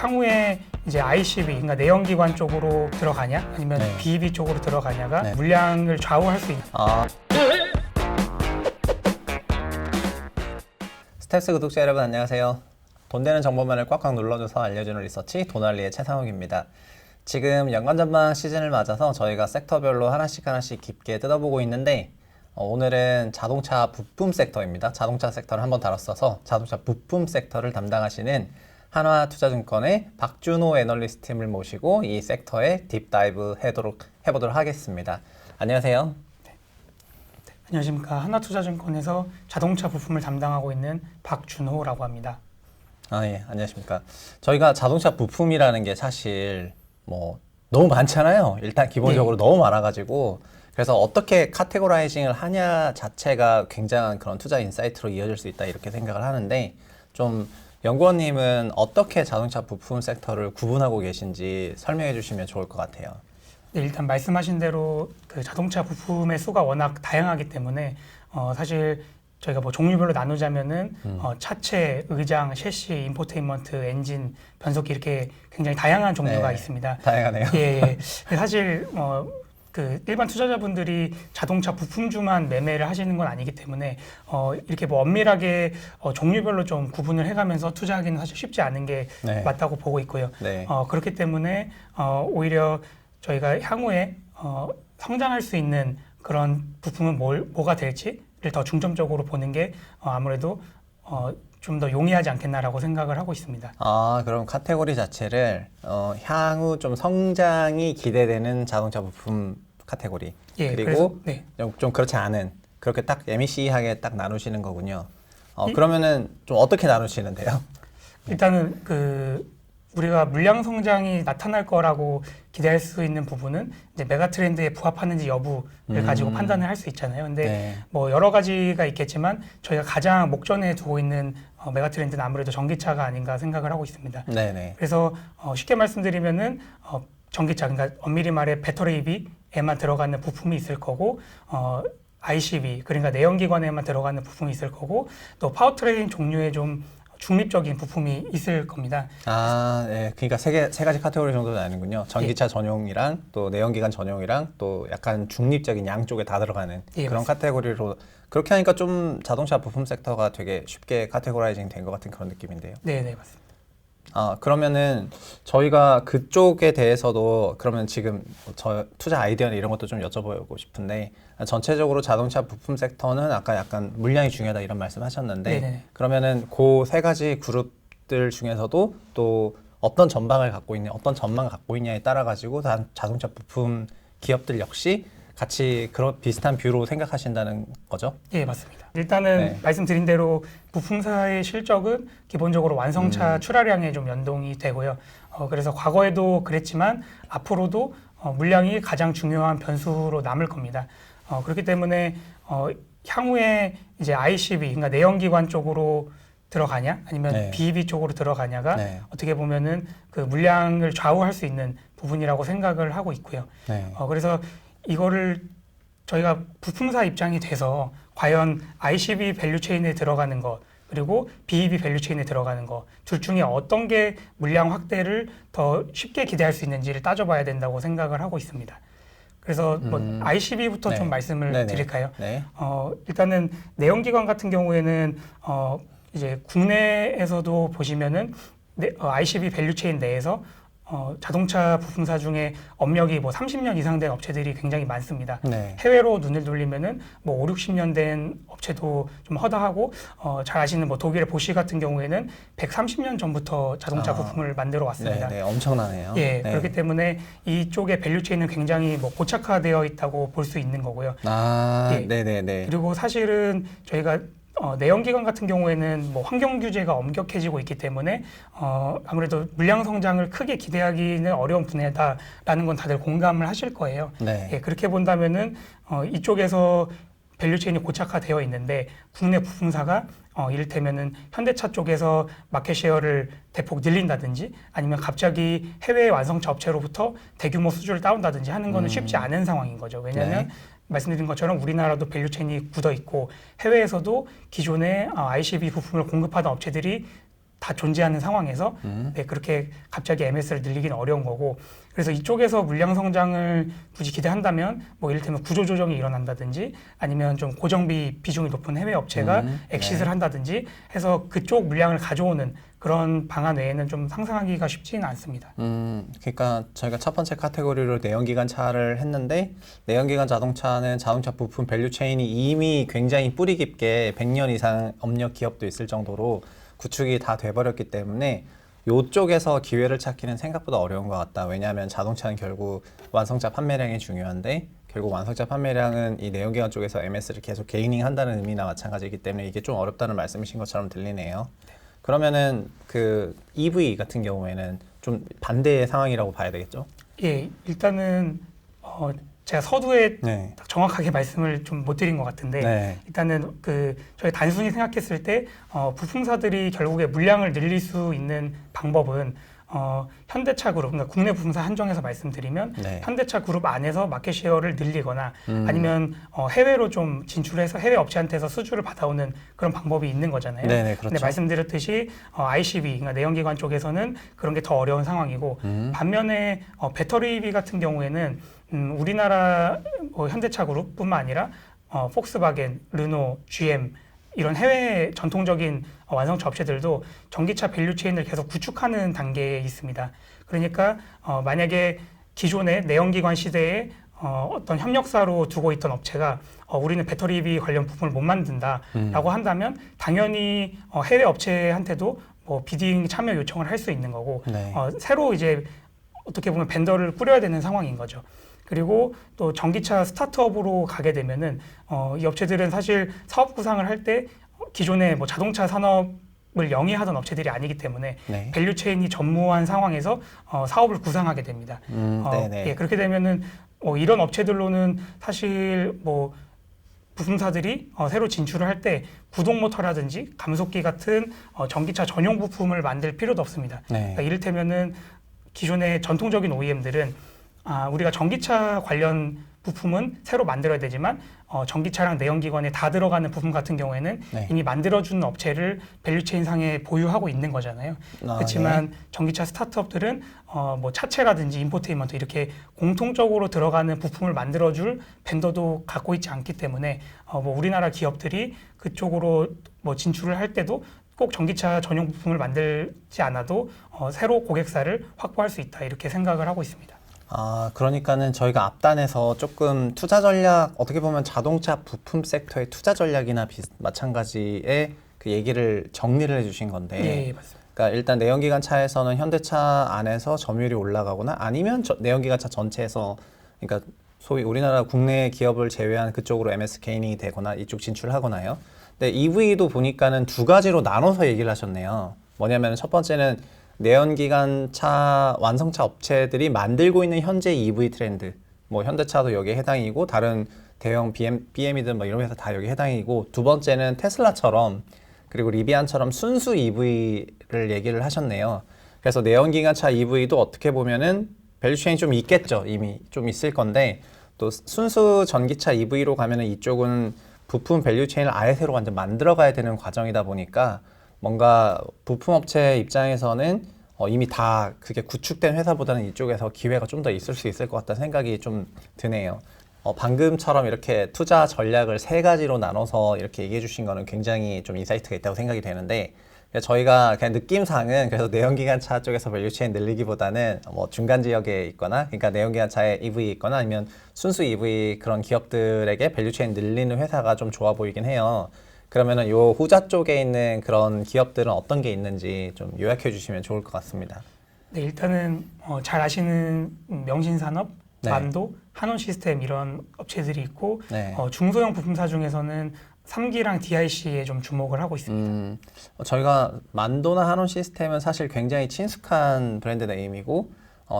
향후에 이제 ICB, 그러니까 내연기관 쪽으로 들어가냐, 아니면 네. BEV 쪽으로 들어가냐가 네. 물량을 좌우할 수 있는. 스텝스 구독자 여러분 안녕하세요. 돈 되는 정보만을 꽉꽉 눌러줘서 알려주는 리서치 돈알리의 최상욱입니다. 지금 연간 전망 시즌을 맞아서 저희가 섹터별로 하나씩 깊게 뜯어보고 있는데 오늘은 자동차 부품 섹터입니다. 자동차 섹터를 한번 다뤘어서 자동차 부품 섹터를 담당하시는 한화투자증권의 박준호 애널리스트님을 모시고 이 섹터에 딥다이브 해보도록 하겠습니다. 안녕하세요. 안녕하십니까. 한화투자증권에서 자동차 부품을 담당하고 있는 박준호라고 합니다. 예, 안녕하십니까. 저희가 자동차 부품이라는 게 사실 뭐 너무 많잖아요. 일단 기본적으로 너무 많아가지고 그래서 어떻게 카테고라이징을 하냐 자체가 굉장한 그런 투자 인사이트로 이어질 수 있다 이렇게 생각을 하는데 좀 연구원님은 어떻게 자동차 부품 섹터를 구분하고 계신지 설명해 주시면 좋을 것 같아요. 네, 일단 말씀하신 대로 그 자동차 부품의 수가 워낙 다양하기 때문에 사실 저희가 뭐 종류별로 나누자면은 차체, 의장, 셰시, 인포테인먼트, 엔진, 변속기 이렇게 굉장히 다양한 종류가 있습니다. 다양하네요. 예. 사실 그 일반 투자자분들이 자동차 부품주만 매매를 하시는 건 아니기 때문에 이렇게 뭐 엄밀하게 종류별로 좀 구분을 해가면서 투자하기는 사실 쉽지 않은 게 맞다고 보고 있고요. 그렇기 때문에 오히려 저희가 향후에 성장할 수 있는 그런 부품은 뭐가 될지를 더 중점적으로 보는 게 아무래도 좀 더 용이하지 않겠나라고 생각을 하고 있습니다. 그럼 카테고리 자체를 향후 좀 성장이 기대되는 자동차 부품 카테고리 그리고 좀 그렇지 않은 그렇게 딱 MEC하게 딱 나누시는 거군요. 그러면은 좀 어떻게 나누시는데요? 일단은 우리가 물량 성장이 나타날 거라고 기대할 수 있는 부분은 이제 메가 트렌드에 부합하는지 여부를 가지고 판단을 할 수 있잖아요. 근데 뭐 여러 가지가 있겠지만 저희가 가장 목전에 두고 있는 메가 트렌드는 아무래도 전기차가 아닌가 생각을 하고 있습니다. 그래서 쉽게 말씀드리면은 전기차, 그러니까 엄밀히 말해 배터리 EV에만 들어가는 부품이 있을 거고 ICV, 그러니까 내연기관에만 들어가는 부품이 있을 거고 또 파워트레인 종류의 좀 중립적인 부품이 있을 겁니다. 그러니까 세 가지 카테고리 정도 나뉘는군요. 전기차 전용이랑 또 내연기관 전용이랑 또 약간 중립적인 양쪽에 다 들어가는 그런 맞습니다. 카테고리로 그렇게 하니까 좀 자동차 부품 섹터가 되게 쉽게 카테고라이징 된 것 같은 그런 느낌인데요. 네, 맞습니다. 그러면은 저희가 그쪽에 대해서도 그러면 지금 저 투자 아이디어나 이런 것도 좀 여쭤보고 싶은데 전체적으로 자동차 부품 섹터는 아까 약간 물량이 중요하다 이런 말씀하셨는데 그러면은 그 세 가지 그룹들 중에서도 또 어떤 전망을 갖고 있냐에 따라 가지고 자동차 부품 기업들 역시 같이 그런 비슷한 뷰로 생각하신다는 거죠? 예, 맞습니다. 일단은 말씀드린 대로 부품사의 실적은 기본적으로 완성차 출하량에 좀 연동이 되고요. 그래서 과거에도 그랬지만 앞으로도 물량이 가장 중요한 변수로 남을 겁니다. 그렇기 때문에 향후에 이제 ICB, 그러니까 내연기관 쪽으로 들어가냐, 아니면 BEV 쪽으로 들어가냐가 어떻게 보면은 그 물량을 좌우할 수 있는 부분이라고 생각을 하고 있고요. 그래서 이거를 저희가 부품사 입장이 돼서 과연 ICB 밸류체인에 들어가는 것 그리고 BEV 밸류체인에 들어가는 것 둘 중에 어떤 게 물량 확대를 더 쉽게 기대할 수 있는지를 따져봐야 된다고 생각을 하고 있습니다. 그래서 뭐 ICB부터 좀 말씀을 드릴까요? 일단은 내연기관 같은 경우에는 이제 국내에서도 보시면은 ICB 밸류체인 내에서 자동차 부품사 중에 업력이 뭐 30년 이상 된 업체들이 굉장히 많습니다. 해외로 눈을 돌리면은 뭐 5, 60년 된 업체도 좀 허다하고 잘 아시는 뭐 독일의 보쉬 같은 경우에는 130년 전부터 자동차 부품을 만들어 왔습니다. 엄청나네요. 그렇기 때문에 이쪽의 밸류체인은 굉장히 뭐 고착화되어 있다고 볼 수 있는 거고요. 그리고 사실은 저희가 내연기관 같은 경우에는 뭐 환경 규제가 엄격해지고 있기 때문에 아무래도 물량 성장을 크게 기대하기는 어려운 분야다라는 건 다들 공감을 하실 거예요. 그렇게 본다면은 이쪽에서 밸류체인이 고착화되어 있는데 국내 부품사가 이를테면은 현대차 쪽에서 마켓 쉐어를 대폭 늘린다든지 아니면 갑자기 해외 완성차 업체로부터 대규모 수주를 따온다든지 하는 거는 쉽지 않은 상황인 거죠. 왜냐하면 말씀드린 것처럼 우리나라도 밸류체인이 굳어 있고 해외에서도 기존의 ICB 부품을 공급하던 업체들이 다 존재하는 상황에서 네, 그렇게 갑자기 MS를 늘리기는 어려운 거고 그래서 이쪽에서 물량 성장을 굳이 기대한다면 뭐 이를테면 구조 조정이 일어난다든지 아니면 좀 고정비 비중이 높은 해외 업체가 엑시트를 한다든지 해서 그쪽 물량을 가져오는 그런 방안 외에는 좀 상상하기가 쉽지는 않습니다. 그러니까 저희가 첫 번째 카테고리로 내연기관 차를 했는데 내연기관 자동차는 자동차 부품 밸류 체인이 이미 굉장히 뿌리 깊게 100년 이상 업력 기업도 있을 정도로 구축이 다 돼버렸기 때문에 이쪽에서 기회를 찾기는 생각보다 어려운 것 같다. 왜냐하면 자동차는 결국 완성차 판매량이 중요한데 결국 완성차 판매량은 이 내연기관 쪽에서 MS를 계속 게이닝 한다는 의미나 마찬가지이기 때문에 이게 좀 어렵다는 말씀이신 것처럼 들리네요. 그러면은 그 EV 같은 경우에는 좀 반대의 상황이라고 봐야 되겠죠? 예, 일단은 제가 서두에 네. 정확하게 말씀을 좀 못 드린 것 같은데 네. 일단은 그 저희 단순히 생각했을 때 부품사들이 결국에 물량을 늘릴 수 있는 방법은 현대차 그룹, 그러니까 국내 부품사 한정해서 말씀드리면 네. 현대차 그룹 안에서 마켓쉐어를 늘리거나 아니면 해외로 좀 진출해서 해외 업체한테서 수주를 받아오는 그런 방법이 있는 거잖아요. 네네, 그렇죠. 근데 말씀드렸듯이 ICV, 그러니까 내연기관 쪽에서는 그런 게 더 어려운 상황이고 반면에 배터리 EV 같은 경우에는 우리나라 현대차 그룹뿐만 아니라 폭스바겐, 르노, GM 이런 해외 전통적인 완성차 업체들도 전기차 밸류 체인을 계속 구축하는 단계에 있습니다. 그러니까 만약에 기존의 내연기관 시대에 어떤 협력사로 두고 있던 업체가 우리는 배터리 EV 관련 부품을 못 만든다라고 한다면 당연히 해외 업체한테도 뭐 비딩 참여 요청을 할 수 있는 거고 네. 새로 이제 어떻게 보면 벤더를 꾸려야 되는 상황인 거죠. 그리고 또 전기차 스타트업으로 가게 되면은 이 업체들은 사실 사업 구상을 할 때 기존의 뭐 자동차 산업을 영위하던 업체들이 아니기 때문에 네. 밸류 체인이 전무한 상황에서 사업을 구상하게 됩니다. 네네. 예, 그렇게 되면은 이런 업체들로는 사실 뭐 부품사들이 새로 진출을 할 때 구동 모터라든지 감속기 같은 전기차 전용 부품을 만들 필요도 없습니다. 네. 그러니까 이를테면은 기존의 전통적인 OEM들은 우리가 전기차 관련 부품은 새로 만들어야 되지만 전기차랑 내연기관에 다 들어가는 부품 같은 경우에는 네. 이미 만들어주는 업체를 밸류체인 상에 보유하고 있는 거잖아요. 그렇지만 전기차 스타트업들은 뭐 차체라든지 인포테인먼트 이렇게 공통적으로 들어가는 부품을 만들어줄 벤더도 갖고 있지 않기 때문에 뭐 우리나라 기업들이 그쪽으로 뭐 진출을 할 때도 꼭 전기차 전용 부품을 만들지 않아도 새로 고객사를 확보할 수 있다 이렇게 생각을 하고 있습니다. 그러니까는 저희가 앞단에서 조금 투자 전략, 어떻게 보면 자동차 부품 섹터의 투자 전략이나 마찬가지의 그 얘기를 정리를 해주신 건데. 예, 맞습니다. 그러니까 일단 내연기관 차에서는 현대차 안에서 점유율이 올라가거나 아니면 내연기관 차 전체에서, 그러니까 소위 우리나라 국내 기업을 제외한 그쪽으로 MS 게이닝이 되거나 이쪽 진출하거나요. 근데 EV도 보니까는 두 가지로 나눠서 얘기를 하셨네요. 뭐냐면 첫 번째는 내연기관 차 완성차 업체들이 만들고 있는 현재 EV 트렌드, 뭐 현대차도 여기에 해당이고 다른 대형 BM이든 뭐 이런 회사 다 여기 해당이고, 두 번째는 테슬라처럼 그리고 리비안처럼 순수 EV를 얘기를 하셨네요. 그래서 내연기관 차 EV도 어떻게 보면은 밸류체인이 좀 있겠죠. 이미 좀 있을 건데, 또 순수 전기차 EV로 가면은 이쪽은 부품 밸류체인을 아예 새로 완전 만들어 가야 되는 과정이다 보니까 뭔가 부품업체 입장에서는 이미 다 그게 구축된 회사보다는 이쪽에서 기회가 좀 더 있을 수 있을 것 같다는 생각이 좀 드네요. 방금처럼 이렇게 투자 전략을 세 가지로 나눠서 이렇게 얘기해 주신 거는 굉장히 좀 인사이트가 있다고 생각이 되는데, 저희가 그냥 느낌상은 그래서 내연기관 차 쪽에서 밸류체인 늘리기보다는 뭐 중간 지역에 있거나, 그러니까 내연기관 차에 EV 있거나 아니면 순수 EV 그런 기업들에게 밸류체인 늘리는 회사가 좀 좋아 보이긴 해요. 그러면은 요 후자 쪽에 있는 그런 기업들은 어떤 게 있는지 좀 요약해 주시면 좋을 것 같습니다. 네, 일단은 잘 아시는 명신산업, 네. 만도, 한온시스템 이런 업체들이 있고 네. 중소형 부품사 중에서는 3기랑 DIC에 좀 주목을 하고 있습니다. 저희가 만도나 한온 시스템은 사실 굉장히 친숙한 브랜드 네임이고,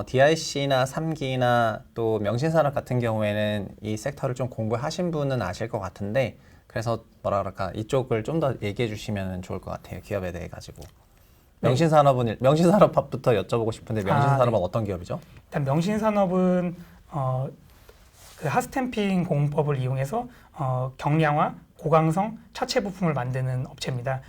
DIC나 3기나 또 명신산업 같은 경우에는 이 섹터를 좀 공부하신 분은 아실 것 같은데, 그래서 뭐라 그럴까, 이쪽을 좀 더 얘기해 주시면 좋을 것 같아요. 기업에 대해 가지고. 명신산업은 명신산업부터 여쭤보고 싶은데, 명신산업은 네. 어떤 기업이죠? 일단 명신산업은 그 핫스탬핑 공법을 이용해서 경량화, 고강성 차체 부품을 만드는 업체입니다.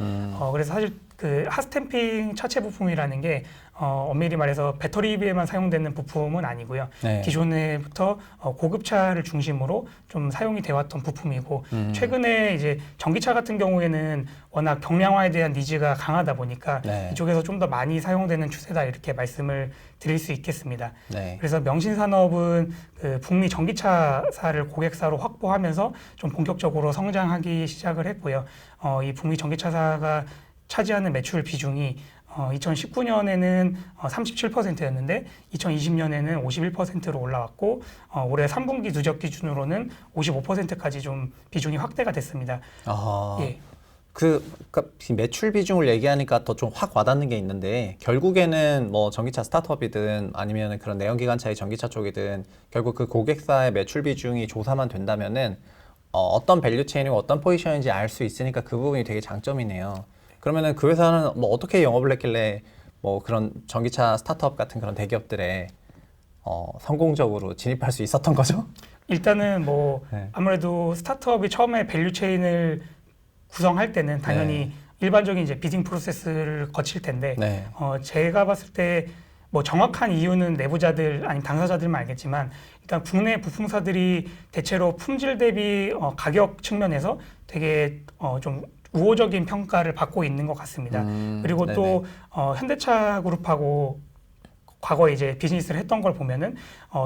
그래서 사실 그 핫스탬핑 차체 부품이라는 게 엄밀히 말해서 배터리에만 사용되는 부품은 아니고요. 네. 기존에부터 고급차를 중심으로 좀 사용이 되어왔던 부품이고 최근에 이제 전기차 같은 경우에는 워낙 경량화에 대한 니즈가 강하다 보니까 네. 이쪽에서 좀 더 많이 사용되는 추세다 이렇게 말씀을 드릴 수 있겠습니다. 네. 그래서 명신산업은 그 북미 전기차사를 고객사로 확보하면서 좀 본격적으로 성장하기 시작을 했고요. 이 북미 전기차사가 차지하는 매출 비중이 2019년에는 37%였는데 2020년에는 51%로 올라왔고 올해 3분기 누적 기준으로는 55%까지 좀 비중이 확대가 됐습니다. 아, 예. 그러니까 매출 비중을 얘기하니까 더 좀 확 와닿는 게 있는데 결국에는 뭐 전기차 스타트업이든 아니면 그런 내연기관차의 전기차 쪽이든 결국 그 고객사의 매출 비중이 조사만 된다면은 어떤 밸류 체인이고 어떤 포지션인지 알 수 있으니까 그 부분이 되게 장점이네요. 그러면은 그 회사는 뭐 어떻게 영업을 했길래 뭐 그런 전기차 스타트업 같은 그런 대기업들에 성공적으로 진입할 수 있었던 거죠? 일단은 뭐 네. 아무래도 스타트업이 처음에 밸류 체인을 구성할 때는 당연히 일반적인 이제 비딩 프로세스를 거칠 텐데 네. 제가 봤을 때 뭐 정확한 이유는 내부자들 아니 당사자들만 알겠지만 일단 국내 부품사들이 대체로 품질 대비 가격 측면에서 되게 좀 우호적인 평가를 받고 있는 것 같습니다. 그리고 네네. 또 현대차 그룹하고 과거에 이제 비즈니스를 했던 걸 보면은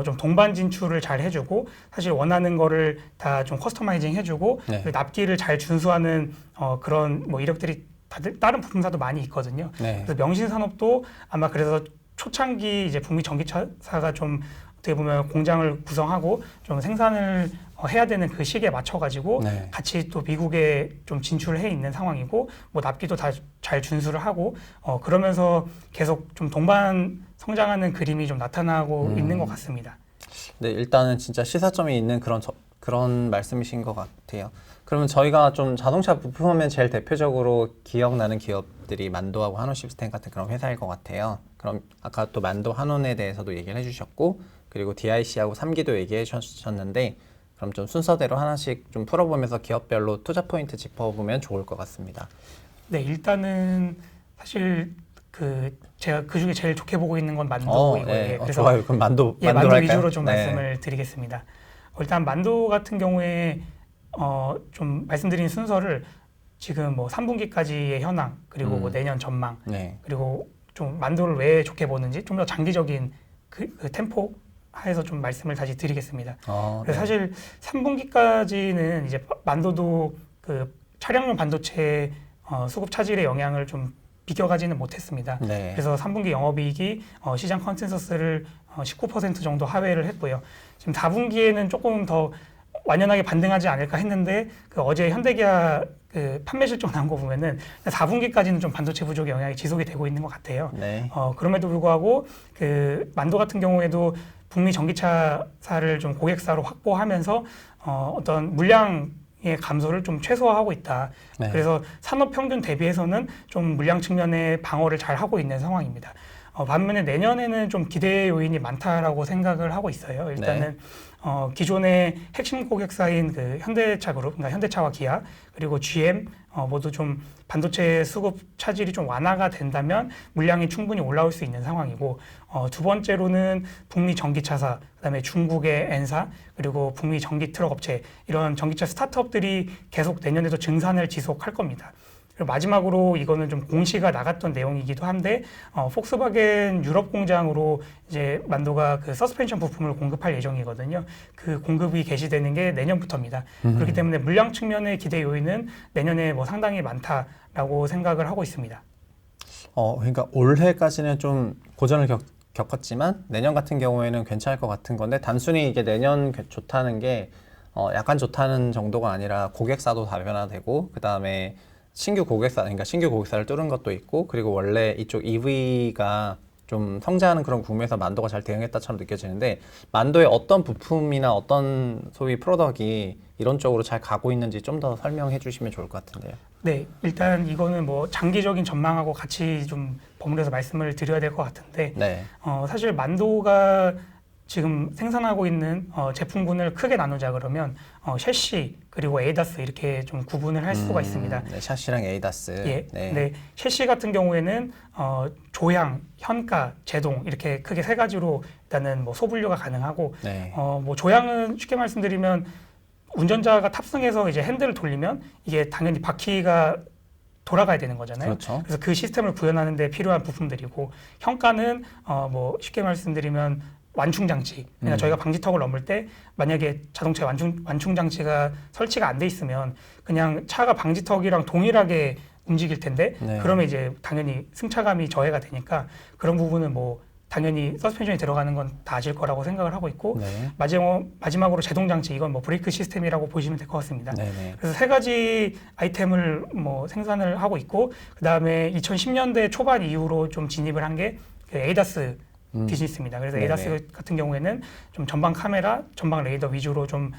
좀 동반 진출을 잘 해주고 사실 원하는 거를 다 좀 커스터마이징 해주고 네. 그리고 납기를 잘 준수하는 그런 뭐 이력들이 다른 부품사도 많이 있거든요. 네. 그래서 명신산업도 아마 그래서 초창기 이제 북미 전기차사가 좀 어떻게 보면 공장을 구성하고 좀 생산을 해야 되는 그 시기에 맞춰가지고 네. 같이 또 미국에 좀 진출을 해 있는 상황이고 뭐 납기도 다 잘 준수를 하고 그러면서 계속 좀 동반 성장하는 그림이 좀 나타나고 있는 것 같습니다. 네, 일단은 진짜 시사점이 있는 그런 말씀이신 것 같아요. 그러면 저희가 좀 자동차 부품하면 제일 대표적으로 기억나는 기업들이 만도하고 한온 시스템 같은 그런 회사일 것 같아요. 그럼 아까 또 만도 한온에 대해서도 얘기를 해주셨고 그리고 DIC하고 3기도 얘기해 주셨는데 그럼 좀 순서대로 하나씩 좀 풀어보면서 기업별로 투자 포인트 짚어보면 좋을 것 같습니다. 네, 일단은 사실 제가 그 중에 제일 좋게 보고 있는 건 만도이고요. 네. 그래서 좋아요. 그럼 만도 만도 할까요? 위주로 좀 네. 말씀을 드리겠습니다. 일단 만도 같은 경우에 좀 말씀드린 순서를 지금 뭐 3분기까지의 현황 그리고 뭐 내년 전망 네. 그리고 좀 만도를 왜 좋게 보는지 좀 더 장기적인 그 템포 하에서 좀 말씀을 다시 드리겠습니다. 그래서 사실 3분기까지는 이제 만도도 그 차량용 반도체 수급 차질의 영향을 좀 비껴가지는 못했습니다. 네. 그래서 3분기 영업이익이 시장 컨센서스를 19% 정도 하회를 했고요. 지금 4분기에는 조금 더 완연하게 반등하지 않을까 했는데 어제 현대기아 판매 실적 나온 거 보면은 4분기까지는 좀 반도체 부족의 영향이 지속이 되고 있는 것 같아요. 네. 그럼에도 불구하고 만도 같은 경우에도 북미 전기차사를 좀 고객사로 확보하면서 어떤 물량의 감소를 좀 최소화하고 있다. 네. 그래서 산업 평균 대비해서는 좀 물량 측면의 방어를 잘 하고 있는 상황입니다. 반면에 내년에는 좀 기대 요인이 많다라고 생각을 하고 있어요. 일단은 기존의 핵심 고객사인 그 현대차 그룹, 그러니까 현대차와 기아 그리고 GM 모두 좀 반도체 수급 차질이 좀 완화가 된다면 물량이 충분히 올라올 수 있는 상황이고 두 번째로는 북미 전기차사, 그다음에 중국의 N사 그리고 북미 전기 트럭 업체 이런 전기차 스타트업들이 계속 내년에도 증산을 지속할 겁니다. 그리고 마지막으로 이거는 좀 공시가 나갔던 내용이기도 한데 폭스바겐 유럽 공장으로 이제 만도가 그 서스펜션 부품을 공급할 예정이거든요. 그 공급이 개시되는 게 내년부터입니다. 그렇기 때문에 물량 측면의 기대 요인은 내년에 뭐 상당히 많다라고 생각을 하고 있습니다. 그러니까 올해까지는 좀 고전을 겪었지만 내년 같은 경우에는 괜찮을 것 같은 건데 단순히 이게 내년 좋다는 게 약간 좋다는 정도가 아니라 고객사도 다변화되고 그 다음에 신규 고객사를 뚫은 것도 있고 그리고 원래 이쪽 EV가 좀 성장하는 그런 국면에서 만도가 잘 대응했다처럼 느껴지는데 만도의 어떤 부품이나 어떤 소위 프로덕이 이런 쪽으로 잘 가고 있는지 좀 더 설명해 주시면 좋을 것 같은데요. 네, 일단 이거는 뭐 장기적인 전망하고 같이 좀 버무려서 말씀을 드려야 될 것 같은데 네. 사실 만도가 지금 생산하고 있는 제품군을 크게 나누자 그러면 셰시 그리고 에이다스 이렇게 좀 구분을 할 수가 있습니다. 네, 샤시랑 에이다스. 예. 네. 근데 셰시 같은 경우에는 조향, 현가, 제동 이렇게 크게 세 가지로 일단은 뭐 소분류가 가능하고 네. 뭐 조향은 쉽게 말씀드리면 운전자가 탑승해서 이제 핸들을 돌리면 이게 당연히 바퀴가 돌아가야 되는 거잖아요. 그렇죠. 그래서 그 시스템을 구현하는 데 필요한 부품들이고 현가는 뭐 쉽게 말씀드리면 완충 장치. 그러니까 저희가 방지턱을 넘을 때 만약에 자동차 완충 장치가 설치가 안 돼 있으면 그냥 차가 방지턱이랑 동일하게 움직일 텐데 네. 그러면 이제 당연히 승차감이 저해가 되니까 그런 부분은 뭐 당연히 서스펜션이 들어가는 건 다 아실 거라고 생각을 하고 있고 네. 마지막으로 제동 장치 이건 뭐 브레이크 시스템이라고 보시면 될 것 같습니다. 네네. 그래서 세 가지 아이템을 뭐 생산을 하고 있고 그 다음에 2010년대 초반 이후로 좀 진입을 한 게 그 에이다스 비즈니스입니다. 그래서 네네. 에이다스 같은 경우에는 좀 전방 카메라, 전방 레이더 위주로 좀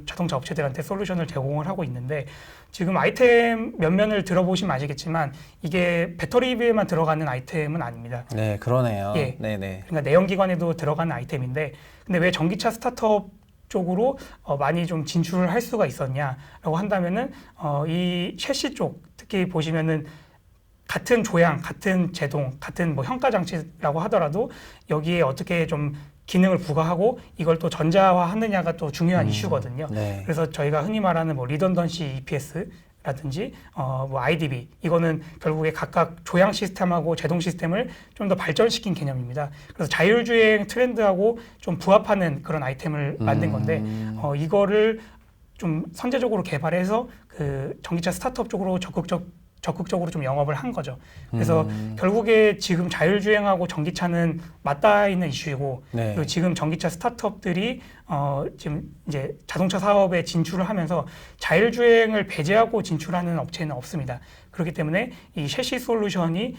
자동차 업체들한테 솔루션을 제공을 하고 있는데 지금 아이템 면면을 들어보시면 아시겠지만 이게 배터리비에만 들어가는 아이템은 아닙니다. 네, 그러네요. 예. 네네. 그러니까 내연기관에도 들어가는 아이템인데 근데 왜 전기차 스타트업 쪽으로 많이 좀 진출을 할 수가 있었냐라고 한다면은 이 셰시 쪽 특히 보시면은 같은 조향, 같은 제동, 같은 뭐 현가 장치라고 하더라도 여기에 어떻게 좀 기능을 부과하고 이걸 또 전자화하느냐가 또 중요한 이슈거든요. 네. 그래서 저희가 흔히 말하는 뭐 리던던시 EPS라든지 뭐 IDB 이거는 결국에 각각 조향 시스템하고 제동 시스템을 좀 더 발전시킨 개념입니다. 그래서 자율주행 트렌드하고 좀 부합하는 그런 아이템을 만든 건데 이거를 좀 선제적으로 개발해서 그 전기차 스타트업 쪽으로 적극적으로 좀 영업을 한 거죠. 그래서 결국에 지금 자율주행하고 전기차는 맞닿아 있는 이슈이고 네. 그리고 지금 전기차 스타트업들이 지금 이제 자동차 사업에 진출을 하면서 자율주행을 배제하고 진출하는 업체는 없습니다. 그렇기 때문에 이 셰시 솔루션이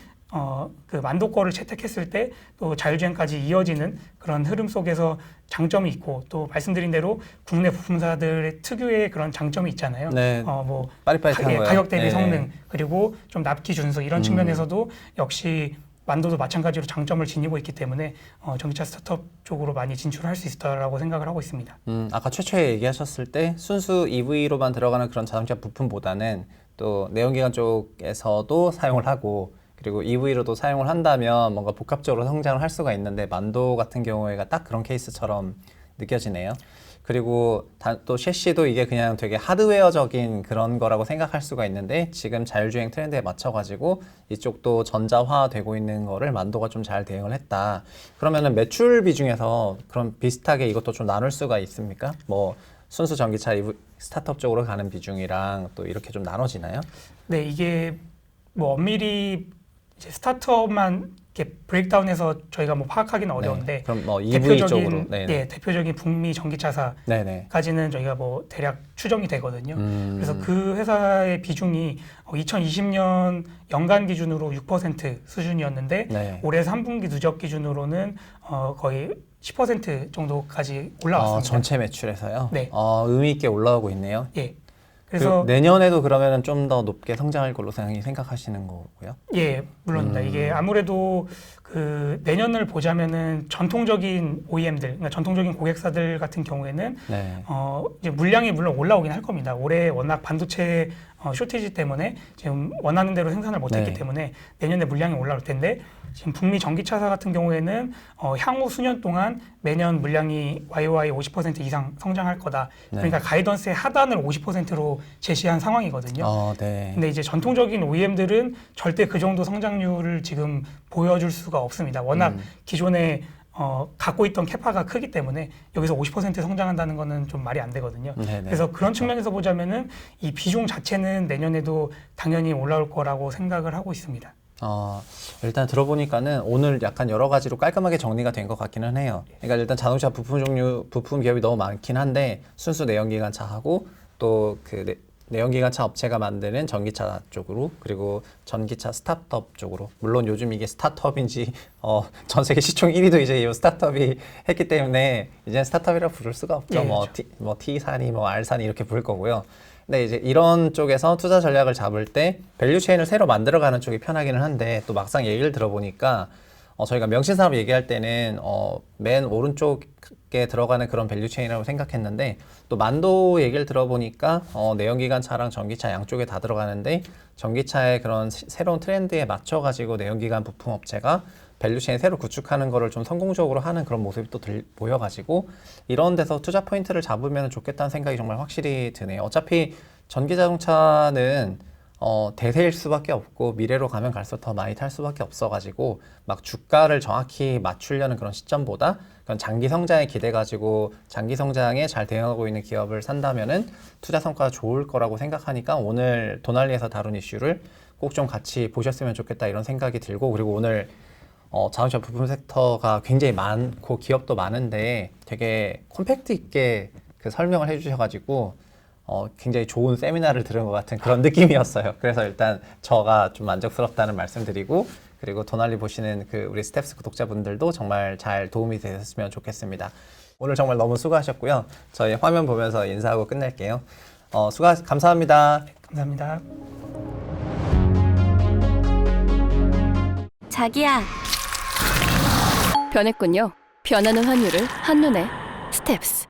그 만도 거를 채택했을 때 또 자율주행까지 이어지는 그런 흐름 속에서 장점이 있고 또 말씀드린 대로 국내 부품사들의 특유의 그런 장점이 있잖아요. 네. 뭐 빠릿빠릿한 거요. 가격 대비 네. 성능 그리고 좀 납기 준수 이런 측면에서도 역시 만도도 마찬가지로 장점을 지니고 있기 때문에 전기차 스타트업 쪽으로 많이 진출할 수 있다라고 생각을 하고 있습니다. 아까 최초에 얘기하셨을 때 순수 EV로만 들어가는 그런 자동차 부품보다는 또 내연기관 쪽에서도 사용을 하고 그리고 EV로도 사용을 한다면 뭔가 복합적으로 성장을 할 수가 있는데 만도 같은 경우에가 딱 그런 케이스처럼 느껴지네요. 그리고 또 셰시도 이게 그냥 되게 하드웨어적인 그런 거라고 생각할 수가 있는데 지금 자율주행 트렌드에 맞춰가지고 이쪽도 전자화되고 있는 거를 만도가 좀 잘 대응을 했다. 그러면은 매출 비중에서 그럼 비슷하게 이것도 좀 나눌 수가 있습니까? 뭐 순수 전기차 스타트업 쪽으로 가는 비중이랑 또 이렇게 좀 나눠지나요? 네, 이게 뭐 엄밀히 이제 스타트업만 이렇게 브레이크다운해서 저희가 뭐 파악하기는 어려운데 네. 그럼 뭐 EV 쪽으로 대표적인 대표적인 북미 전기차사까지는 저희가 뭐 대략 추정이 되거든요. 그래서 그 회사의 비중이 2020년 연간 기준으로 6% 수준이었는데 네. 올해 3분기 누적 기준으로는 거의 10% 정도까지 올라왔습니다. 전체 매출에서요? 네. 의미 있게 올라오고 있네요. 예. 그래서 내년에도 그러면은 좀 더 높게 성장할 걸로 생각하시는 거고요? 예, 물론입니다. 이게 아무래도 그 내년을 보자면은 전통적인 OEM들, 그러니까 전통적인 고객사들 같은 경우에는 네. 이제 물량이 물론 올라오긴 할 겁니다. 올해 워낙 반도체 쇼티지 때문에 지금 원하는 대로 생산을 못했기 네. 때문에 내년에 물량이 올라올 텐데 지금 북미 전기차사 같은 경우에는 향후 수년 동안 매년 물량이 YOY 50% 이상 성장할 거다. 네. 그러니까 가이던스의 하단을 50%로 제시한 상황이거든요. 네. 근데 이제 전통적인 OEM들은 절대 그 정도 성장률을 지금 보여줄 수가 없습니다. 워낙 기존에 갖고 있던 캐파가 크기 때문에 여기서 50% 성장한다는 거는 좀 말이 안 되거든요. 네네. 그래서 그런 측면에서 보자면은 이 비중 자체는 내년에도 당연히 올라올 거라고 생각을 하고 있습니다. 일단 들어보니까는 오늘 약간 여러 가지로 깔끔하게 정리가 된 것 같기는 해요. 그러니까 일단 자동차 부품 기업이 너무 많긴 한데 순수 내연기관차하고 또 그 내연기관차 업체가 만드는 전기차 쪽으로 그리고 전기차 스타트업 쪽으로 물론 요즘 이게 스타트업인지 전 세계 시총 1위도 이제 이 스타트업이 했기 때문에 이제 스타트업이라고 부를 수가 없죠. 예, 그렇죠. T산이 R산이 이렇게 부를 거고요. 근데 이제 이런 쪽에서 투자 전략을 잡을 때 밸류 체인을 새로 만들어가는 쪽이 편하기는 한데 또 막상 얘기를 들어보니까 저희가 명신사업 얘기할 때는 맨 오른쪽에 들어가는 그런 밸류체인이라고 생각했는데 또 만도 얘기를 들어보니까 내연기관차랑 전기차 양쪽에 다 들어가는데 전기차의 그런 새로운 트렌드에 맞춰가지고 내연기관 부품 업체가 밸류체인 새로 구축하는 거를 좀 성공적으로 하는 그런 모습이 또 보여가지고 이런 데서 투자 포인트를 잡으면 좋겠다는 생각이 정말 확실히 드네요. 어차피 전기자동차는 대세일 수밖에 없고 미래로 가면 갈수록 더 많이 탈 수밖에 없어가지고 막 주가를 정확히 맞추려는 그런 시점보다 그런 장기 성장에 기대 가지고 장기 성장에 잘 대응하고 있는 기업을 산다면은 투자 성과가 좋을 거라고 생각하니까 오늘 도날리에서 다룬 이슈를 꼭 좀 같이 보셨으면 좋겠다 이런 생각이 들고 그리고 오늘 자동차 부품 섹터가 굉장히 많고 기업도 많은데 되게 콤팩트 있게 그 설명을 해주셔가지고 굉장히 좋은 세미나를 들은 것 같은 그런 느낌이었어요. 그래서 일단 저가 좀 만족스럽다는 말씀드리고 그리고 도날리 보시는 그 우리 스텝스 구독자분들도 정말 잘 도움이 되셨으면 좋겠습니다. 오늘 정말 너무 수고하셨고요. 저희 화면 보면서 인사하고 끝낼게요. 감사합니다. 감사합니다. 자기야. 변했군요. 변하는 환율을 한눈에 스텝스.